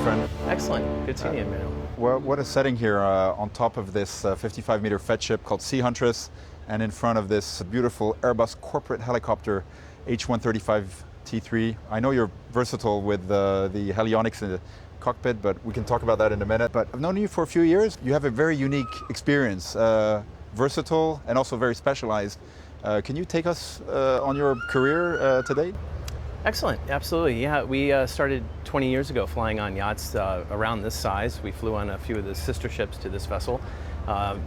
friend. Excellent. Good seeing you, Emmanuel. Well, what a setting here on top of this 55-meter fed ship called Sea Huntress, and in front of this beautiful Airbus corporate helicopter H135 T3. I know you're versatile with the helionics in the cockpit, but we can talk about that in a minute. But I've known you for a few years. You have a very unique experience, versatile and also very specialized. Can you take us on your career to date? Excellent. Absolutely. Yeah, we started 20 years ago flying on yachts around this size. We flew on a few of the sister ships to this vessel.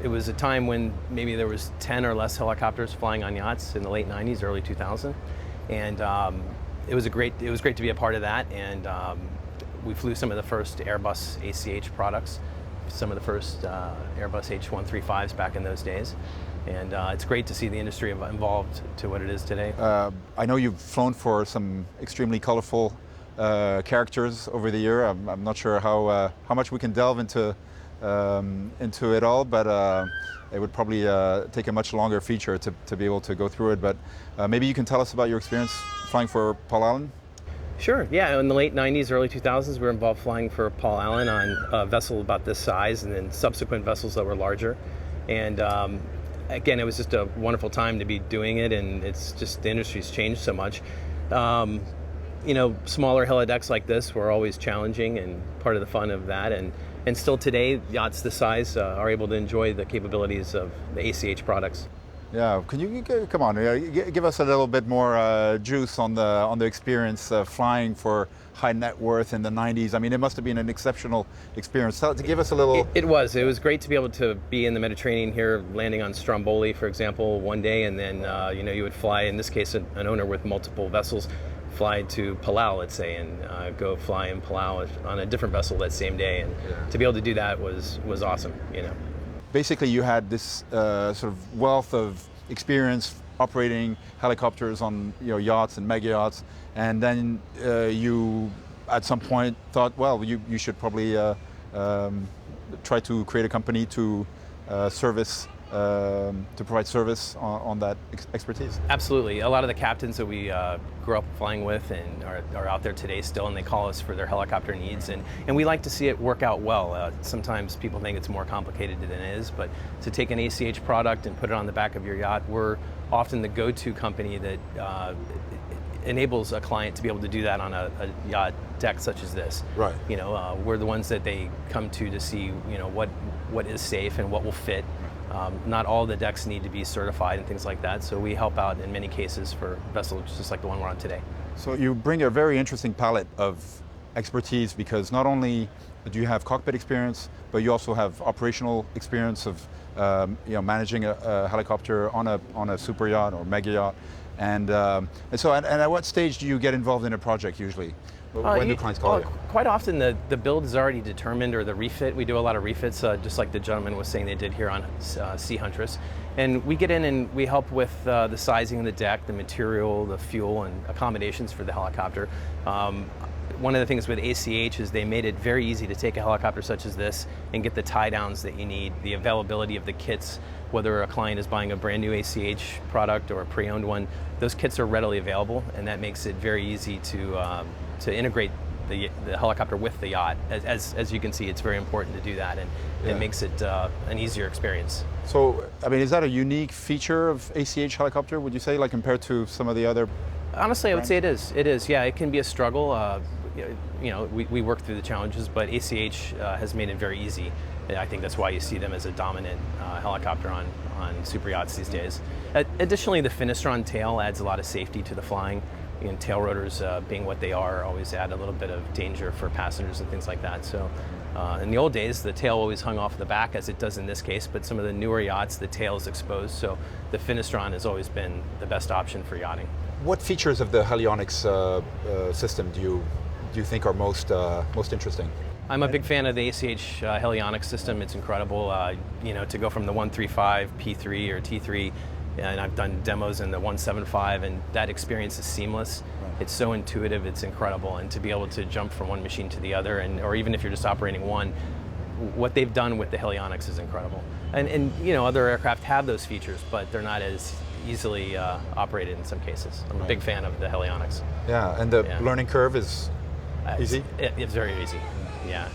It was a time when maybe there was 10 or less helicopters flying on yachts in the late 90s, early 2000, and it was great to be a part of that. And we flew some of the first Airbus ACH products, some of the first Airbus H135s back in those days. And it's great to see the industry evolved to what it is today. I know you've flown for some extremely colorful characters over the year. I'm not sure how much we can delve into it all, but it would probably take a much longer feature to be able to go through it. But maybe you can tell us about your experience flying for Paul Allen? Sure, yeah. In the late 90s, early 2000s, we were involved flying for Paul Allen on a vessel about this size, and then subsequent vessels that were larger. And again, it was just a wonderful time to be doing it, and it's just the industry's changed so much. You know, smaller helidecks like this were always challenging and part of the fun of that, and still today, yachts this size are able to enjoy the capabilities of the ACH products. Yeah, can you come on? Give us a little bit more juice on the experience flying for high net worth in the 90s. I mean, it must have been an exceptional experience. To give us a little. It was great to be able to be in the Mediterranean here, landing on Stromboli, for example, one day, and then you know, you would fly. In this case, an owner with multiple vessels, fly to Palau, let's say, and go fly in Palau on a different vessel that same day, and to be able to do that was awesome. You know. Basically, you had this sort of wealth of experience operating helicopters on yachts and mega yachts, and then you at some point thought, well, you should probably try to create a company to provide service on that expertise. Absolutely. A lot of the captains that we grew up flying with and are out there today still, and they call us for their helicopter needs, and we like to see it work out well. Sometimes people think it's more complicated than it is, but to take an ACH product and put it on the back of your yacht, we're often the go-to company that enables a client to be able to do that on a yacht deck such as this. Right. You know, we're the ones that they come to see, you know, what is safe and what will fit. Not all the decks need to be certified and things like that, so we help out in many cases for vessels just like the one we're on today. So you bring a very interesting palette of expertise, because not only do you have cockpit experience, but you also have operational experience of managing a helicopter on a super yacht or mega yacht, and so at what stage do you get involved in a project usually? When do clients call you? Quite often the build is already determined, or the refit. We do a lot of refits, just like the gentleman was saying they did here on Sea Huntress. And we get in and we help with the sizing of the deck, the material, the fuel, and accommodations for the helicopter. One of the things with ACH is they made it very easy to take a helicopter such as this and get the tie downs that you need, the availability of the kits. Whether a client is buying a brand new ACH product or a pre-owned one, those kits are readily available, and that makes it very easy to integrate the helicopter with the yacht. As you can see, it's very important to do that, and it makes it an easier experience. So, I mean, is that a unique feature of ACH helicopter, would you say, like compared to some of the other? Honestly, I would say it is. It is, yeah. It can be a struggle. You know, we work through the challenges, but ACH has made it very easy. And I think that's why you see them as a dominant helicopter on super yachts these days. Additionally, the Finistron tail adds a lot of safety to the flying. You know, tail rotors, being what they are, always add a little bit of danger for passengers and things like that. So in the old days, the tail always hung off the back, as it does in this case, but some of the newer yachts, the tail is exposed, so the Finistron has always been the best option for yachting. What features of the helionics system do you think are most interesting? I'm a big fan of the ACH helionics system. It's incredible. You know, to go from the 135 P3 or T3, and I've done demos in the 175, and that experience is seamless. Right. It's so intuitive, it's incredible, and to be able to jump from one machine to the other, or even if you're just operating one, what they've done with the helionics is incredible. And you know, other aircraft have those features, but they're not as easily operated in some cases. I'm a big fan of the helionics. Yeah, and the learning curve is easy? It's very easy. Yeah,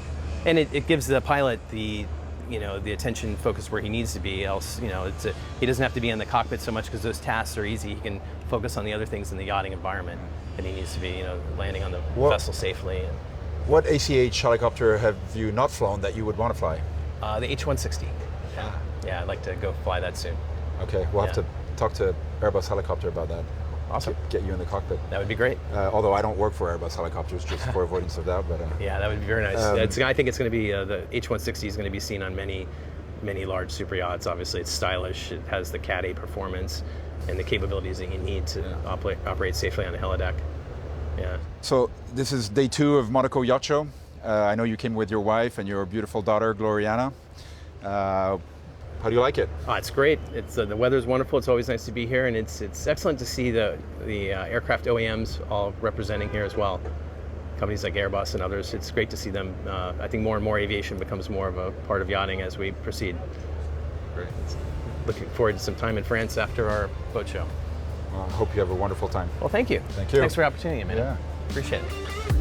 and it gives the pilot the the attention focus where he needs to be. Else, he doesn't have to be in the cockpit so much because those tasks are easy. He can focus on the other things in the yachting environment, and he needs to be landing on the vessel safely. What ACH helicopter have you not flown that you would want to fly? The H-160. Yeah, I'd like to go fly that soon. Okay, we'll have to talk to Airbus Helicopter about that. Awesome. Get you in the cockpit. That would be great. Although I don't work for Airbus Helicopters, just for avoidance of doubt. But yeah, that would be very nice. I think it's going to be the H-160 is going to be seen on many large super yachts. Obviously, it's stylish. It has the Cat A performance and the capabilities that you need to operate safely on the helideck. Yeah. So this is day 2 of Monaco Yacht Show. I know you came with your wife and your beautiful daughter, Gloriana. How do you like it? Oh, it's great. It's the weather's wonderful. It's always nice to be here, and it's excellent to see the aircraft OEMs all representing here as well. Companies like Airbus and others. It's great to see them. I think more and more aviation becomes more of a part of yachting as we proceed. Great. Looking forward to some time in France after our boat show. Well, I hope you have a wonderful time. Well, thank you. Thank you. Thanks for the opportunity, man. Yeah. Appreciate it.